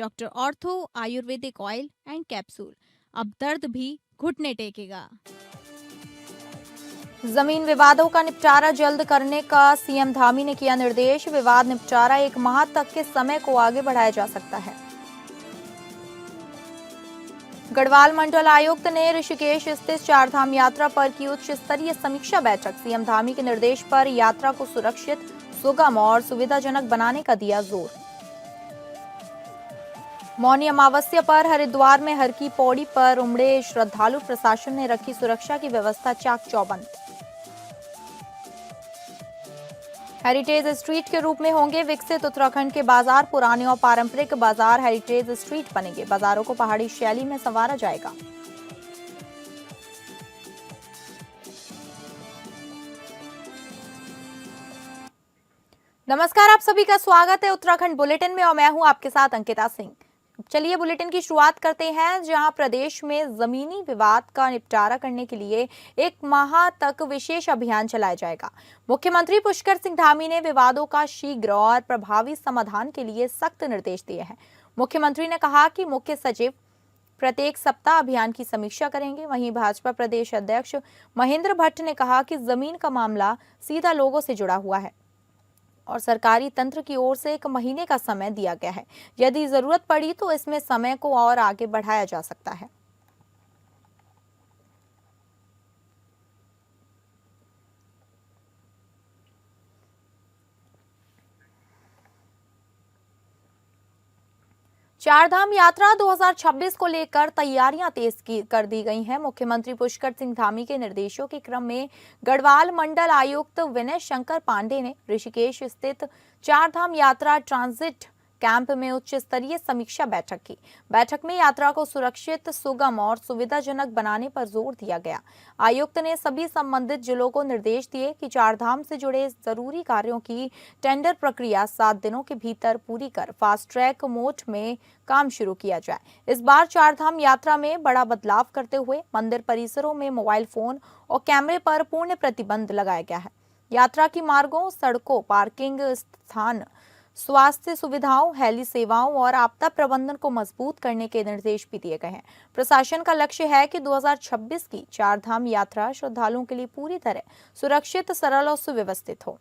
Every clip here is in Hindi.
Doctor ortho Ayurvedic oil and capsule. अब दर्द भी घुटने टेकेगा। जमीन विवादों का निपटारा जल्द करने का सीएम धामी ने किया निर्देश। विवाद निपटारा 1 माह तक के समय को आगे बढ़ाया जा सकता है। गढ़वाल मंडल आयुक्त ने ऋषिकेश स्थित चारधाम यात्रा पर की उच्च स्तरीय समीक्षा बैठक। सीएम धामी के निर्देश पर यात्रा को सुरक्षित, सुगम और सुविधाजनक बनाने का दिया जोर। मौनी अमावस्या पर हरिद्वार में हर की पौड़ी पर उमड़े श्रद्धालु। प्रशासन ने रखी सुरक्षा की व्यवस्था चाक चौबंद। हेरिटेज स्ट्रीट के रूप में होंगे विकसित उत्तराखंड के बाजार। पुराने और पारंपरिक बाजार हेरिटेज स्ट्रीट बनेंगे। बाजारों को पहाड़ी शैली में संवारा जाएगा। नमस्कार, आप सभी का स्वागत है उत्तराखंड बुलेटिन में और मैं हूं आपके साथ अंकिता सिंह। चलिए बुलेटिन की शुरुआत करते हैं, जहां प्रदेश में जमीनी विवाद का निपटारा करने के लिए 1 माह तक विशेष अभियान चलाया जाएगा। मुख्यमंत्री पुष्कर सिंह धामी ने विवादों का शीघ्र और प्रभावी समाधान के लिए सख्त निर्देश दिए हैं। मुख्यमंत्री ने कहा कि मुख्य सचिव प्रत्येक सप्ताह अभियान की समीक्षा करेंगे। वहीं भाजपा प्रदेश अध्यक्ष महेंद्र भट्ट ने कहा कि जमीन का मामला सीधा लोगों से जुड़ा हुआ है और सरकारी तंत्र की ओर से 1 महीने का समय दिया गया है। यदि जरूरत पड़ी तो इसमें समय को और आगे बढ़ाया जा सकता है। चारधाम यात्रा 2026 को लेकर तैयारियां तेज कर दी गई हैं। मुख्यमंत्री पुष्कर सिंह धामी के निर्देशों के क्रम में गढ़वाल मंडल आयुक्त विनय शंकर पांडे ने ऋषिकेश स्थित चारधाम यात्रा ट्रांजिट कैंप में उच्च स्तरीय समीक्षा बैठक की। बैठक में यात्रा को सुरक्षित, सुगम और सुविधाजनक बनाने पर जोर दिया गया। आयुक्त ने सभी संबंधित जिलों को निर्देश दिए कि चारधाम से जुड़े जरूरी कार्यों की टेंडर प्रक्रिया 7 दिनों के भीतर पूरी कर फास्ट ट्रैक मोड में काम शुरू किया जाए। इस बार चारधाम यात्रा में बड़ा बदलाव करते हुए मंदिर परिसरों में मोबाइल फोन और कैमरे पर पूर्ण प्रतिबंध लगाया गया है। यात्रा की मार्गों, सड़कों, पार्किंग स्थान, स्वास्थ्य सुविधाओं, हेली सेवाओं और आपदा प्रबंधन को मजबूत करने के निर्देश भी दिए गए हैं। प्रशासन का लक्ष्य है कि 2026 की चारधाम यात्रा श्रद्धालुओं के लिए पूरी तरह सुरक्षित, सरल और सुव्यवस्थित हो।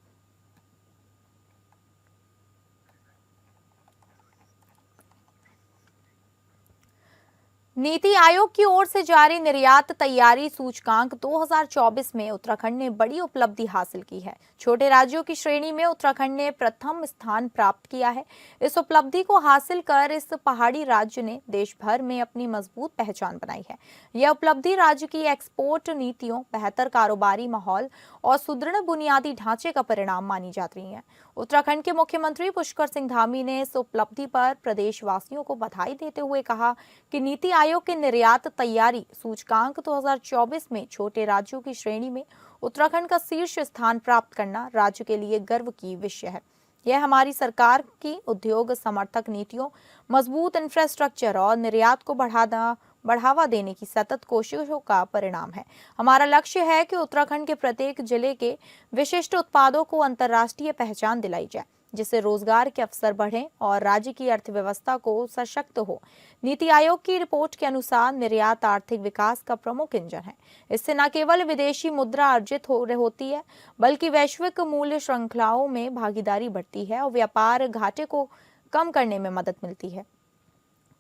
नीति आयोग की ओर से जारी निर्यात तैयारी सूचकांक 2024 में उत्तराखंड ने बड़ी उपलब्धि हासिल की है। छोटे राज्यों की श्रेणी में उत्तराखंड ने प्रथम स्थान प्राप्त किया है। इस उपलब्धि को हासिल कर इस पहाड़ी राज्य ने देश भर में अपनी मजबूत पहचान बनाई है। यह उपलब्धि राज्य की एक्सपोर्ट नीतियों, बेहतर कारोबारी माहौल और सुदृढ़ बुनियादी ढांचे का परिणाम मानी जा रही है। उत्तराखंड के मुख्यमंत्री पुष्कर सिंह धामी ने इस उपलब्धि पर प्रदेशवासियों को बधाई देते हुए कहा कि नीति आयोग के निर्यात तैयारी सूचकांक 2024 में छोटे राज्यों की श्रेणी में उत्तराखंड का शीर्ष स्थान प्राप्त करना राज्य के लिए गर्व की विषय है। यह हमारी सरकार की उद्योग समर्थक नीतियों, मजबूत इंफ्रास्ट्रक्चर और निर्यात को बढ़ावा देने की सतत कोशिशों का परिणाम है। हमारा लक्ष्य है कि उत्तराखंड के प्रत्येक जिले के विशिष्ट उत्पादों को अंतर्राष्ट्रीय पहचान दिलाई जाए, जिससे रोजगार के अवसर बढ़ें और राज्य की अर्थव्यवस्था को सशक्त हो। नीति आयोग की रिपोर्ट के अनुसार निर्यात आर्थिक विकास का प्रमुख इंजन है। इससे न केवल विदेशी मुद्रा अर्जित होती है, बल्कि वैश्विक मूल्य श्रृंखलाओं में भागीदारी बढ़ती है और व्यापार घाटे को कम करने में मदद मिलती है।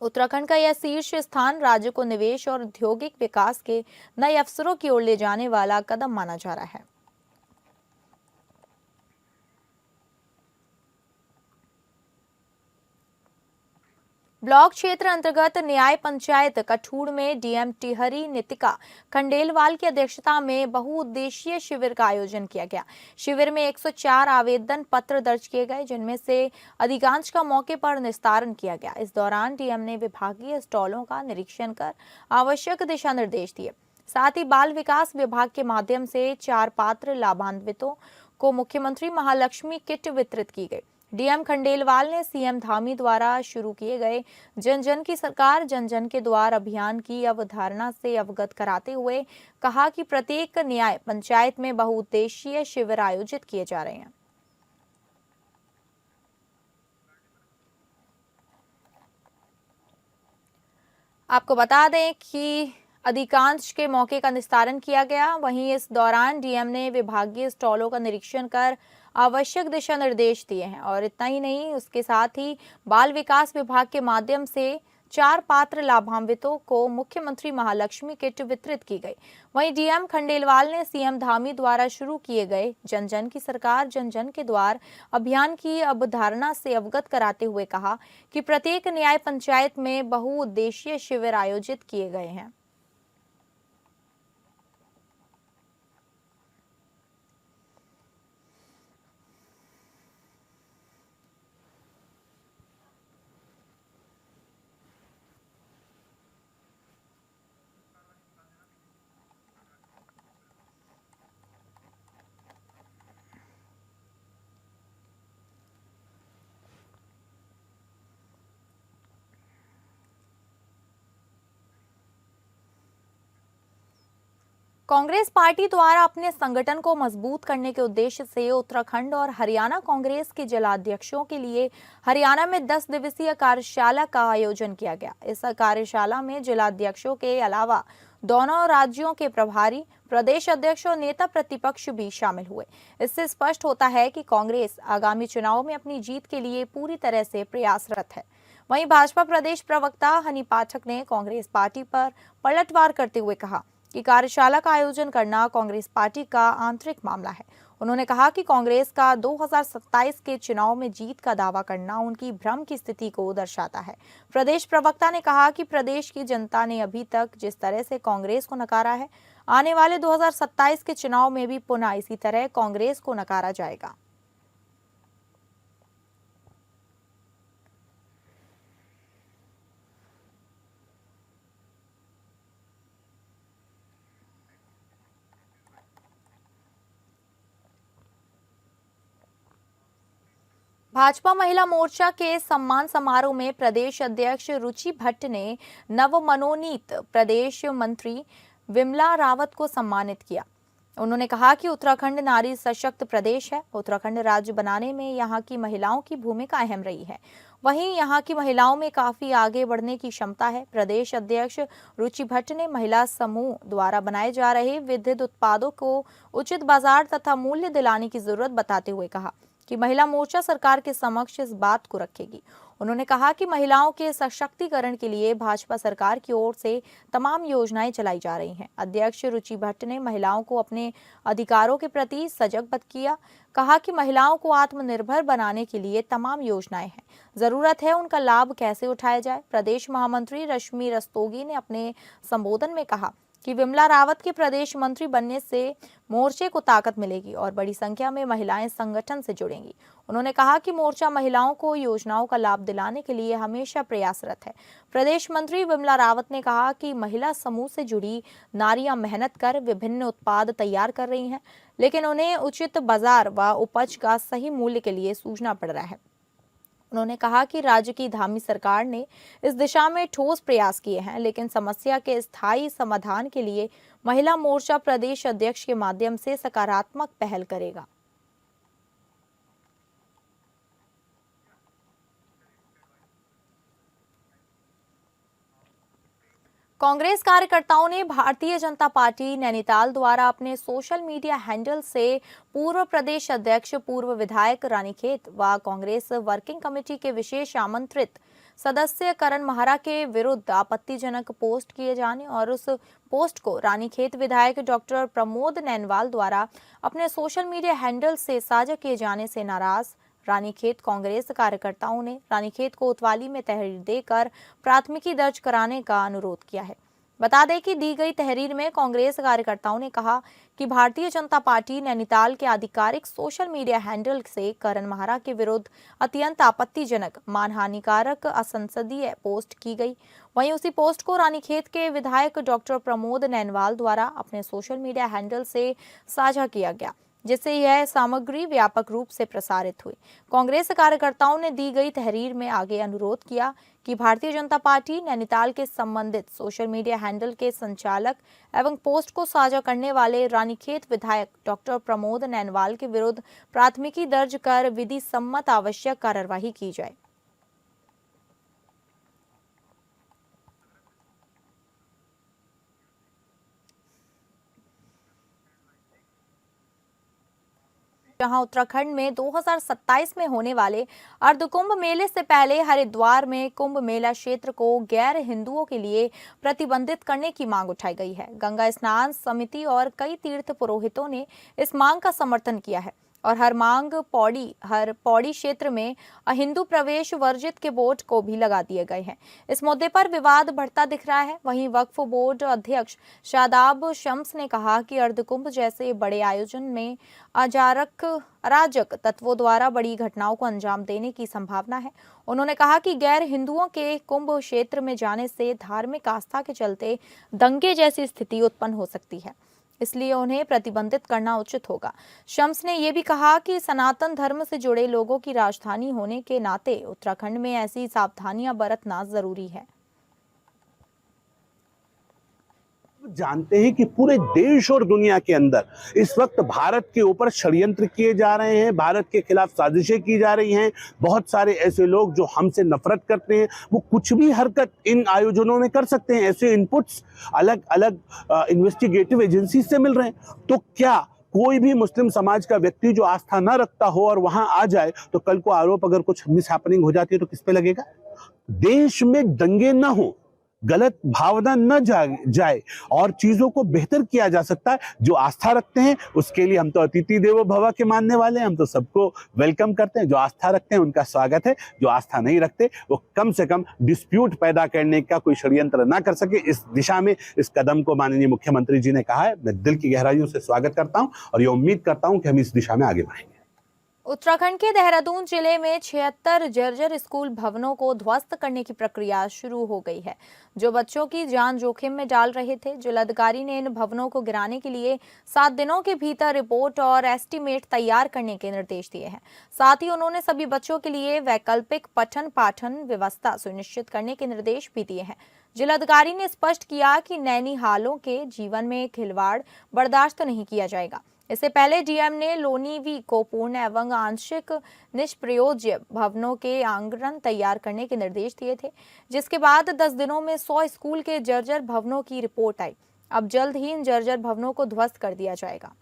उत्तराखंड का यह शीर्ष स्थान राज्य को निवेश और औद्योगिक विकास के नए अवसरों की ओर ले जाने वाला कदम माना जा रहा है। ब्लॉक क्षेत्र अंतर्गत न्याय पंचायत कठूड़ में डीएम टिहरी नितिका खंडेलवाल की अध्यक्षता में बहुउद्देशीय शिविर का आयोजन किया गया। शिविर में 104 आवेदन पत्र दर्ज किए गए, जिनमें से अधिकांश का मौके पर निस्तारण किया गया। इस दौरान डीएम ने विभागीय स्टॉलों का निरीक्षण कर आवश्यक दिशा निर्देश दिए। साथ ही बाल विकास विभाग के माध्यम से 4 पात्र लाभान्वितों को मुख्यमंत्री महालक्ष्मी किट वितरित की गई। डीएम खंडेलवाल ने सीएम धामी द्वारा शुरू किए गए जन जन की सरकार, जन जन के द्वार अभियान की अवधारणा से अवगत कराते हुए कहा कि प्रत्येक न्याय पंचायत में बहुउद्देशीय शिविर आयोजित किए जा रहे हैं। आपको बता दें कि अधिकांश के मौके का निस्तारण किया गया। वहीं इस दौरान डीएम ने विभागीय स्टॉलों का निरीक्षण कर आवश्यक दिशा निर्देश दिए हैं। और इतना ही नहीं, उसके साथ ही बाल विकास विभाग के माध्यम से 4 पात्र लाभान्वितों को मुख्यमंत्री महालक्ष्मी किट वितरित की गई। वहीं डीएम खंडेलवाल ने सीएम धामी द्वारा शुरू किए गए जन जन की सरकार जन जन के द्वार अभियान की अवधारणा से अवगत कराते हुए कहा कि प्रत्येक न्याय पंचायत में बहुउद्देशीय शिविर आयोजित किए गए हैं। कांग्रेस पार्टी द्वारा अपने संगठन को मजबूत करने के उद्देश्य से उत्तराखंड और हरियाणा कांग्रेस के जिलाध्यक्षों के लिए हरियाणा में 10 दिवसीय कार्यशाला का आयोजन किया गया। इस कार्यशाला में जिलाध्यक्षों के अलावा दोनों राज्यों के प्रभारी, प्रदेश अध्यक्ष और नेता प्रतिपक्ष भी शामिल हुए। इससे स्पष्ट होता है कि कांग्रेस आगामी चुनाव में अपनी जीत के लिए पूरी तरह से प्रयासरत है। वहीं भाजपा प्रदेश प्रवक्ता हनी पाठक ने कांग्रेस पार्टी पर पलटवार करते हुए कहा कि कार्यशाला का आयोजन करना कांग्रेस पार्टी का आंतरिक मामला है। उन्होंने कहा कि कांग्रेस का 2027 के चुनाव में जीत का दावा करना उनकी भ्रम की स्थिति को दर्शाता है। प्रदेश प्रवक्ता ने कहा कि प्रदेश की जनता ने अभी तक जिस तरह से कांग्रेस को नकारा है, आने वाले 2027 के चुनाव में भी पुनः इसी तरह कांग्रेस को नकारा जाएगा। भाजपा महिला मोर्चा के सम्मान समारोह में प्रदेश अध्यक्ष रुचि भट्ट ने नवमनोनीत प्रदेश मंत्री विमला रावत को सम्मानित किया। उन्होंने कहा कि उत्तराखंड नारी सशक्त प्रदेश है। उत्तराखंड राज्य बनाने में यहाँ की महिलाओं की भूमिका अहम रही है। वहीं यहाँ की महिलाओं में काफी आगे बढ़ने की क्षमता है। प्रदेश अध्यक्ष रुचि भट्ट ने महिला समूह द्वारा बनाए जा रहे विविध उत्पादों को उचित बाजार तथा मूल्य दिलाने की जरूरत बताते हुए कहा कि महिला मोर्चा सरकार के समक्ष इस बात को रखेगी। उन्होंने कहा कि महिलाओं के सशक्तिकरण के लिए भाजपा सरकार की ओर से तमाम योजनाएं चलाई जा रही हैं। अध्यक्ष रुचि भट्ट ने महिलाओं को अपने अधिकारों के प्रति सजग किया। कहा कि महिलाओं को आत्मनिर्भर बनाने के लिए तमाम योजनाएं हैं, जरूरत है उनका लाभ कैसे उठाया जाए। प्रदेश महामंत्री रश्मि रस्तोगी ने अपने संबोधन में कहा कि विमला रावत के प्रदेश मंत्री बनने से मोर्चे को ताकत मिलेगी और बड़ी संख्या में महिलाएं संगठन से जुड़ेंगी। उन्होंने कहा कि मोर्चा महिलाओं को योजनाओं का लाभ दिलाने के लिए हमेशा प्रयासरत है। प्रदेश मंत्री विमला रावत ने कहा कि महिला समूह से जुड़ी नारियां मेहनत कर विभिन्न उत्पाद तैयार कर रही हैं, लेकिन उन्हें उचित बाजार व उपज का सही मूल्य के लिए सूझना पड़ रहा है। उन्होंने कहा कि राज्य की धामी सरकार ने इस दिशा में ठोस प्रयास किए हैं, लेकिन समस्या के स्थायी समाधान के लिए महिला मोर्चा प्रदेश अध्यक्ष के माध्यम से सकारात्मक पहल करेगा। कांग्रेस कार्यकर्ताओं ने भारतीय जनता पार्टी नैनीताल द्वारा अपने सोशल मीडिया हैंडल से पूर्व प्रदेश अध्यक्ष, पूर्व विधायक रानीखेत व कांग्रेस वर्किंग कमेटी के विशेष आमंत्रित सदस्य करण महारा के विरुद्ध आपत्तिजनक पोस्ट किए जाने और उस पोस्ट को रानीखेत विधायक डॉक्टर प्रमोद नैनवाल द्वारा अपने सोशल मीडिया हैंडल से साझा किए जाने से नाराज रानीखेत कांग्रेस कार्यकर्ताओं ने रानीखेत कोतवाली में तहरीर देकर प्राथमिकी दर्ज कराने का अनुरोध किया है। बता दें कि दी गई तहरीर में कांग्रेस कार्यकर्ताओं ने कहा कि भारतीय जनता पार्टी नैनीताल के आधिकारिक सोशल मीडिया हैंडल से करण महारा के विरुद्ध अत्यंत आपत्तिजनक, मानहानिकारक, असंसदीय पोस्ट की गई। वहीं उसी पोस्ट को रानीखेत के विधायक डॉक्टर प्रमोद नैनवाल द्वारा अपने सोशल मीडिया हैंडल से साझा किया गया, जिससे यह सामग्री व्यापक रूप से प्रसारित हुई। कांग्रेस कार्यकर्ताओं ने दी गई तहरीर में आगे अनुरोध किया कि भारतीय जनता पार्टी नैनीताल के संबंधित सोशल मीडिया हैंडल के संचालक एवं पोस्ट को साझा करने वाले रानीखेत विधायक डॉक्टर प्रमोद नैनवाल के विरुद्ध प्राथमिकी दर्ज कर विधि सम्मत आवश्यक कार्यवाही की जाए। जहां उत्तराखंड में 2027 में होने वाले अर्धकुंभ मेले से पहले हरिद्वार में कुंभ मेला क्षेत्र को गैर हिंदुओं के लिए प्रतिबंधित करने की मांग उठाई गई है। गंगा स्नान समिति और कई तीर्थ पुरोहितों ने इस मांग का समर्थन किया है और हर पौड़ी क्षेत्र में अहिंदू प्रवेश वर्जित के बोर्ड को भी लगा दिए गए हैं। इस मुद्दे पर विवाद बढ़ता दिख रहा है। वहीं वक्फ बोर्ड अध्यक्ष शादाब शम्स ने कहा कि अर्धकुंभ जैसे बड़े आयोजन में अराजक तत्वों द्वारा बड़ी घटनाओं को अंजाम देने की संभावना है। उन्होंने कहा कि गैर हिंदुओं के कुंभ क्षेत्र में जाने से धार्मिक आस्था के चलते दंगे जैसी स्थिति उत्पन्न हो सकती है, इसलिए उन्हें प्रतिबंधित करना उचित होगा। शम्स ने यह भी कहा कि सनातन धर्म से जुड़े लोगों की राजधानी होने के नाते उत्तराखंड में ऐसी सावधानियां बरतना जरूरी है। जानते हैं कि पूरे देश और दुनिया के अंदर इस वक्त भारत के ऊपर षड्यंत्र किए जा रहे हैं, भारत के खिलाफ साजिशें की जा रही हैं। बहुत सारे ऐसे लोग जो हमसे नफरत करते हैं वो कुछ भी हरकत इन आयोजनों में कर सकते हैं। ऐसे इनपुट्स अलग अलग इन्वेस्टिगेटिव एजेंसी से मिल रहे हैं। तो क्या कोई भी मुस्लिम समाज का व्यक्ति जो आस्था न रखता हो और वहां आ जाए तो कल को आरोप अगर कुछ मिसहैपनिंग हो जाती है तो किस पे लगेगा? देश में दंगे न हो, गलत भावना न जाए और चीजों को बेहतर किया जा सकता है। जो आस्था रखते हैं उसके लिए हम तो अतिथि देवो भव के मानने वाले हैं, हम तो सबको वेलकम करते हैं। जो आस्था रखते हैं उनका स्वागत है, जो आस्था नहीं रखते वो कम से कम डिस्प्यूट पैदा करने का कोई षड्यंत्र ना कर सके। इस दिशा में इस कदम को माननीय मुख्यमंत्री जी ने कहा है, मैं दिल की गहराइयों से स्वागत करता हूं और ये उम्मीद करता हूं कि हम इस दिशा में आगे बढ़ेंगे। उत्तराखंड के देहरादून जिले में 76 जर्जर स्कूल भवनों को ध्वस्त करने की प्रक्रिया शुरू हो गई है, जो बच्चों की जान जोखिम में डाल रहे थे। जिलाधिकारी ने इन भवनों को गिराने के लिए 7 दिनों के भीतर रिपोर्ट और एस्टीमेट तैयार करने के निर्देश दिए हैं। साथ ही उन्होंने सभी बच्चों के लिए वैकल्पिक पठन पाठन व्यवस्था सुनिश्चित करने के निर्देश भी दिए हैं। जिलाधिकारी ने स्पष्ट किया कि नैनीहालों के जीवन में खिलवाड़ बर्दाश्त नहीं किया जाएगा। इससे पहले डीएम ने लोनीवी को पूर्ण एवं आंशिक निष्प्रयोज्य भवनों के आंगन तैयार करने के निर्देश दिए थे, जिसके बाद 10 दिनों में 100 स्कूल के जर्जर भवनों की रिपोर्ट आई। अब जल्द ही इन जर्जर भवनों को ध्वस्त कर दिया जाएगा।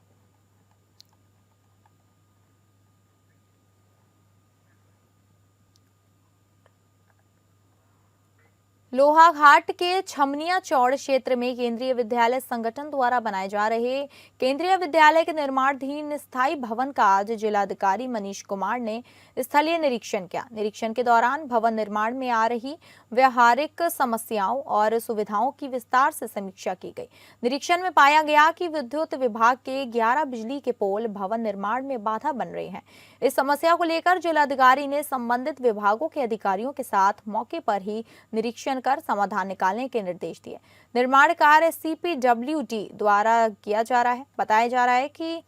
लोहाघाट के छमनिया चौड़ क्षेत्र में केंद्रीय विद्यालय संगठन द्वारा बनाए जा रहे केंद्रीय विद्यालय के निर्माणाधीन स्थायी भवन का आज जिलाधिकारी मनीष कुमार ने स्थलीय निरीक्षण किया। निरीक्षण के दौरान भवन निर्माण में आ रही व्यावहारिक समस्याओं और सुविधाओं की विस्तार से समीक्षा की गई। निरीक्षण में पाया गया कि विद्युत विभाग के 11 बिजली के पोल भवन निर्माण में बाधा बन रहे हैं। इस समस्या को लेकर जिलाधिकारी ने संबंधित विभागों के अधिकारियों के साथ मौके पर ही निरीक्षण कर समाधान निकालने के निर्देश दिए। निर्माण कार्य CPWD द्वारा किया जा रहा है। बताया जा रहा है कि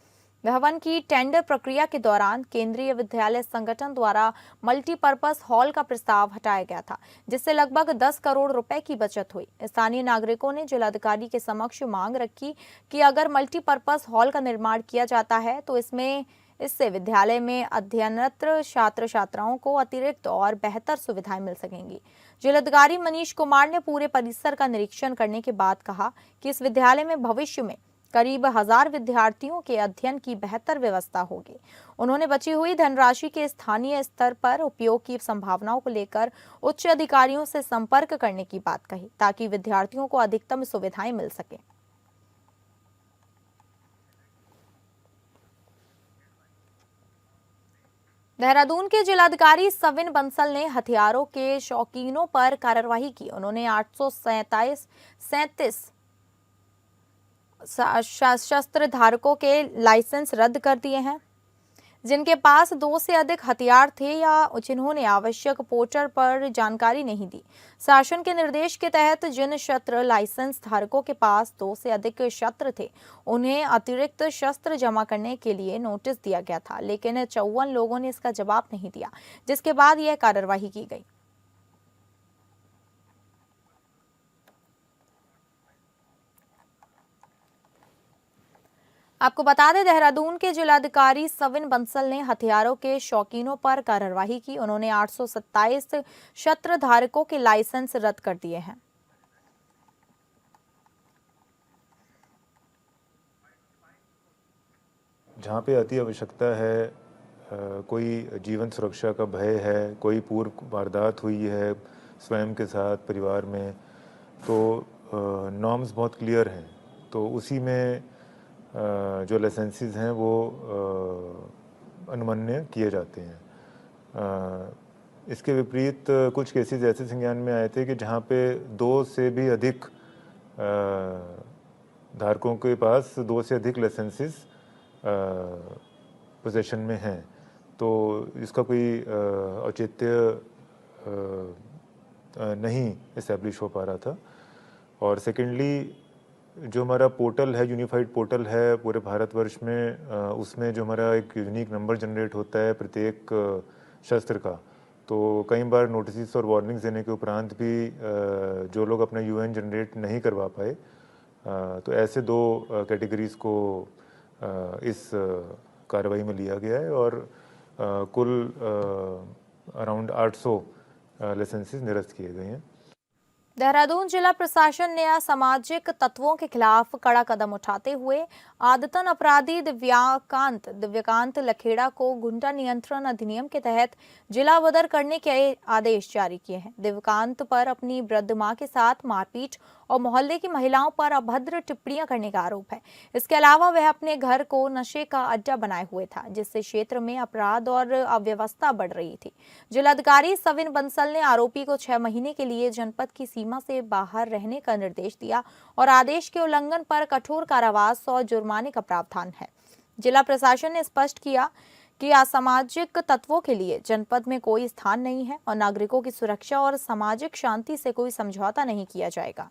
भवन की टेंडर प्रक्रिया के दौरान केंद्रीय विद्यालय संगठन द्वारा मल्टीपर्पज हॉल का प्रस्ताव हटाया गया था, जिससे लगभग 10 करोड़ रुपए की बचत हुई। स्थानीय नागरिकों ने जिलाधिकारी के समक्ष मांग रखी कि अगर मल्टीपर्पज हॉल का निर्माण किया जाता है तो इससे विद्यालय में अध्ययनरत छात्र छात्राओं को अतिरिक्त और बेहतर सुविधाएं मिल सकेंगी। जिलाधिकारी मनीष कुमार ने पूरे परिसर का निरीक्षण करने के बाद कहा कि इस विद्यालय में भविष्य में करीब 1000 विद्यार्थियों के अध्ययन की बेहतर व्यवस्था होगी। उन्होंने बची हुई धनराशि के स्थानीय स्तर पर उपयोग की संभावनाओं को लेकर उच्च अधिकारियों से संपर्क करने की बात कही, ताकि विद्यार्थियों को अधिकतम सुविधाएं मिल सके। देहरादून के जिलाधिकारी सविन बंसल ने हथियारों के शौकीनों पर कार्रवाई की। उन्होंने 837 शस्त्र धारकों के लाइसेंस रद्द कर दिए हैं, जिनके पास 2 से अधिक हथियार थे या जिन्होंने आवश्यक पोर्टल पर जानकारी नहीं दी। शासन के निर्देश के तहत जिन शस्त्र लाइसेंस धारकों के पास 2 से अधिक शस्त्र थे, उन्हें अतिरिक्त शस्त्र जमा करने के लिए नोटिस दिया गया था, लेकिन 54 लोगों ने इसका जवाब नहीं दिया, जिसके बाद यह कार्रवाई की गई। आपको बता दें, देहरादून के जिलाधिकारी सविन बंसल ने हथियारों के शौकीनों पर कार्रवाई की। उन्होंने 827 शस्त्र धारकों के लाइसेंस रद्द कर दिए हैं। जहाँ पे अति आवश्यकता है, कोई जीवन सुरक्षा का भय है, कोई पूर्व वारदात हुई है स्वयं के साथ, परिवार में, तो नॉर्म्स बहुत क्लियर हैं। तो उसी में जो लाइसेंसेस हैं वो अनुमन्य किए जाते हैं। इसके विपरीत कुछ केसेस ऐसे संज्ञान में आए थे कि जहाँ पे 2 से भी अधिक धारकों के पास 2 से अधिक लाइसेंसेस पोजेशन में हैं, तो इसका कोई औचित्य नहीं इस्टेब्लिश हो पा रहा था। और सेकेंडली जो हमारा पोर्टल है, यूनिफाइड पोर्टल है पूरे भारतवर्ष में, उसमें जो हमारा एक यूनिक नंबर जनरेट होता है प्रत्येक शस्त्र का, तो कई बार नोटिस और वार्निंग्स देने के उपरांत भी जो लोग अपना यूएन जनरेट नहीं करवा पाए, तो ऐसे 2 कैटेगरीज को इस कार्रवाई में लिया गया है और कुल अराउंड 800 लाइसेंसेस निरस्त किए गए हैं। देहरादून जिला प्रशासन ने असामाजिक तत्वों के खिलाफ कड़ा कदम उठाते हुए आदतन अपराधी दिव्यकांत लखेड़ा को गुंडा नियंत्रण अधिनियम के तहत जिला बदर करने के आदेश जारी किए हैं। दिव्यकांत पर अपनी वृद्ध मां के साथ मारपीट और मोहल्ले की महिलाओं पर अभद्र टिप्पणियां करने का आरोप है। इसके अलावा वह अपने घर को नशे का अड्डा बनाए हुए था, जिससे क्षेत्र में अपराध और अव्यवस्था बढ़ रही थी। जिलाधिकारी सविन बंसल ने आरोपी को 6 महीने के लिए जनपद की सीमा से बाहर रहने का निर्देश दिया और आदेश के उल्लंघन पर कठोर कारावास और जुर्माने का प्रावधान है। जिला प्रशासन ने स्पष्ट किया कि असामाजिक तत्वों के लिए जनपद में कोई स्थान नहीं है और नागरिकों की सुरक्षा और सामाजिक शांति से कोई समझौता नहीं किया जाएगा।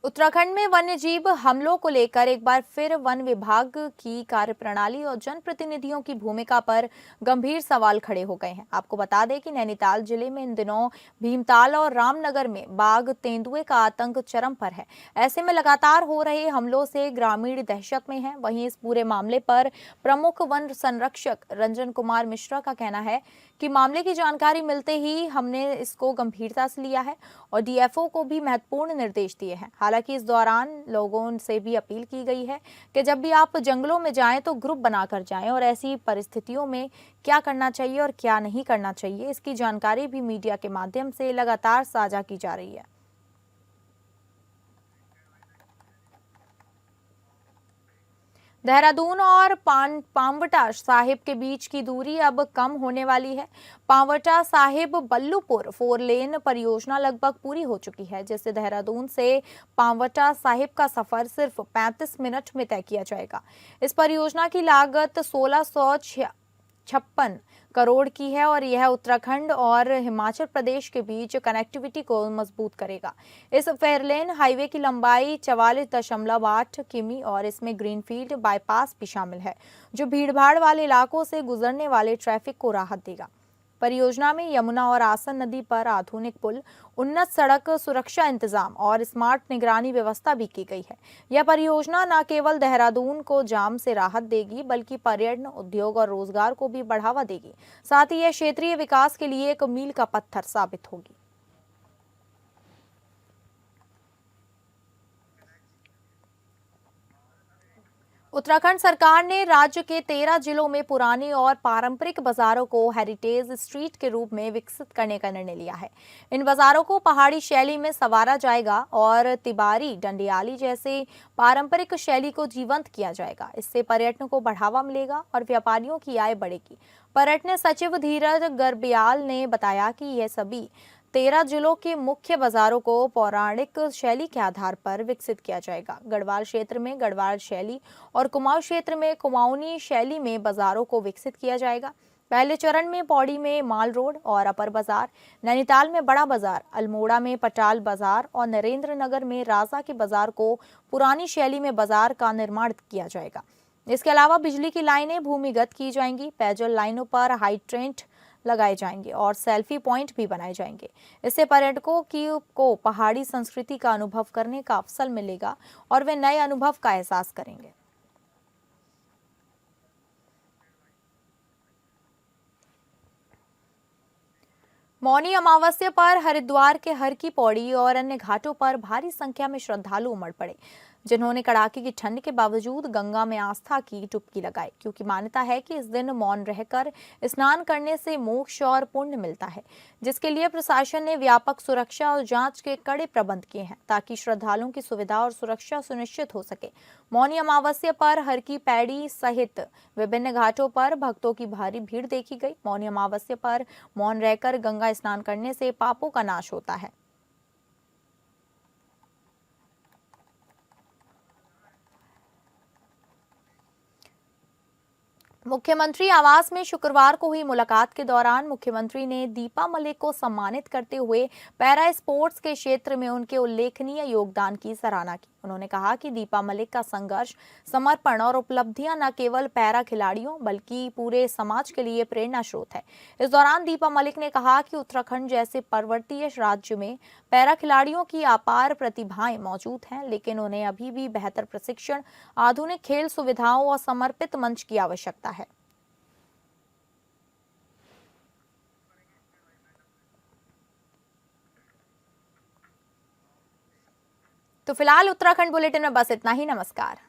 उत्तराखंड में वन्यजीव हमलों को लेकर एक बार फिर वन विभाग की कार्यप्रणाली और जनप्रतिनिधियों की भूमिका पर गंभीर सवाल खड़े हो गए हैं। आपको बता दें कि नैनीताल जिले में इन दिनों भीमताल और रामनगर में बाघ तेंदुए का आतंक चरम पर है। ऐसे में लगातार हो रहे हमलों से ग्रामीण दहशत में हैं। वहीं इस पूरे मामले पर प्रमुख वन संरक्षक रंजन कुमार मिश्रा का कहना है कि मामले की जानकारी मिलते ही हमने इसको गंभीरता से लिया है और डीएफओ को भी महत्वपूर्ण निर्देश दिए हैं। हालांकि इस दौरान लोगों से भी अपील की गई है कि जब भी आप जंगलों में जाएं तो ग्रुप बनाकर जाएं और ऐसी परिस्थितियों में क्या करना चाहिए और क्या नहीं करना चाहिए, इसकी जानकारी भी मीडिया के माध्यम से लगातार साझा की जा रही है। देहरादून और पांवटा साहिब के बीच की दूरी अब कम होने वाली है। पांवटा साहिब बल्लूपुर 4 लेन परियोजना लगभग पूरी हो चुकी है, जिससे देहरादून से पांवटा साहिब का सफर सिर्फ 35 मिनट में तय किया जाएगा। इस परियोजना की लागत 1656 करोड़ की है और यह उत्तराखंड और हिमाचल प्रदेश के बीच कनेक्टिविटी को मजबूत करेगा। इस फेयरलेन हाईवे की लंबाई 44.8 किमी और इसमें ग्रीनफील्ड बाईपास भी शामिल है, जो भीड़भाड़ वाले इलाकों से गुजरने वाले ट्रैफिक को राहत देगा। परियोजना में यमुना और आसन नदी पर आधुनिक पुल, उन्नत सड़क सुरक्षा इंतजाम और स्मार्ट निगरानी व्यवस्था भी की गई है। यह परियोजना न केवल देहरादून को जाम से राहत देगी, बल्कि पर्यटन, उद्योग और रोजगार को भी बढ़ावा देगी। साथ ही यह क्षेत्रीय विकास के लिए एक मील का पत्थर साबित होगी। उत्तराखंड सरकार ने राज्य के 13 जिलों में पुरानी और पारंपरिक बाजारों को हेरिटेज स्ट्रीट के रूप में विकसित करने का निर्णय लिया है। इन बाजारों को पहाड़ी शैली में संवारा जाएगा और तिबारी, डंडियाली जैसे पारंपरिक शैली को जीवंत किया जाएगा। इससे पर्यटन को बढ़ावा मिलेगा और व्यापारियों की आय बढ़ेगी। पर्यटन सचिव धीरज गर्ब्याल ने बताया कि यह सभी 13 जिलों के मुख्य बाजारों को पौराणिक शैली के आधार पर विकसित किया जाएगा। गढ़वाल क्षेत्र में गढ़वाल शैली और कुमाऊं क्षेत्र में कुमाऊनी शैली में बाजारों को विकसित किया जाएगा। पहले चरण में पौड़ी में माल रोड और अपर बाजार, नैनीताल में बड़ा बाजार, अल्मोड़ा में पटाल बाजार और नरेंद्र नगर में राजा के बाजार को पुरानी शैली में बाजार का निर्माण किया जाएगा। इसके अलावा बिजली की लाइनें भूमिगत की जाएंगी, पेयजल लाइनों पर हाइड्रेंट लगाए जाएंगे और सेल्फी पॉइंट भी बनाए जाएंगे। इससे पर्यटकों को पहाड़ी संस्कृति का अनुभव करने का अवसर मिलेगा और वे नए अनुभव का एहसास करेंगे। मौनी अमावस्या पर हरिद्वार के हर की पौड़ी और अन्य घाटों पर भारी संख्या में श्रद्धालु उमड़ पड़े, जिन्होंने कड़ाके की ठंड के बावजूद गंगा में आस्था की डुबकी लगाई, क्योंकि मान्यता है कि इस दिन मौन रहकर स्नान करने से मोक्ष और पुण्य मिलता है, जिसके लिए प्रशासन ने व्यापक सुरक्षा और जांच के कड़े प्रबंध किए हैं ताकि श्रद्धालुओं की सुविधा और सुरक्षा सुनिश्चित हो सके। मौनी अमावस्या पर हर की पैड़ी सहित विभिन्न घाटों पर भक्तों की भारी भीड़ देखी गई। मौनी अमावस्या पर मौन रहकर गंगा स्नान करने से पापों का नाश होता है। मुख्यमंत्री आवास में शुक्रवार को हुई मुलाकात के दौरान मुख्यमंत्री ने दीपा मलिक को सम्मानित करते हुए पैरा स्पोर्ट्स के क्षेत्र में उनके उल्लेखनीय योगदान की सराहना की। उन्होंने कहा कि दीपा मलिक का संघर्ष, समर्पण और उपलब्धियां न केवल पैरा खिलाड़ियों बल्कि पूरे समाज के लिए प्रेरणा स्रोत है। इस दौरान दीपा मलिक ने कहा कि उत्तराखंड जैसे पर्वतीय राज्य में पैरा खिलाड़ियों की अपार प्रतिभाएं मौजूद हैं, लेकिन उन्हें अभी भी बेहतर प्रशिक्षण, आधुनिक खेल सुविधाओं और समर्पित मंच की आवश्यकता है। तो फिलहाल उत्तराखंड बुलेटिन में बस इतना ही। नमस्कार।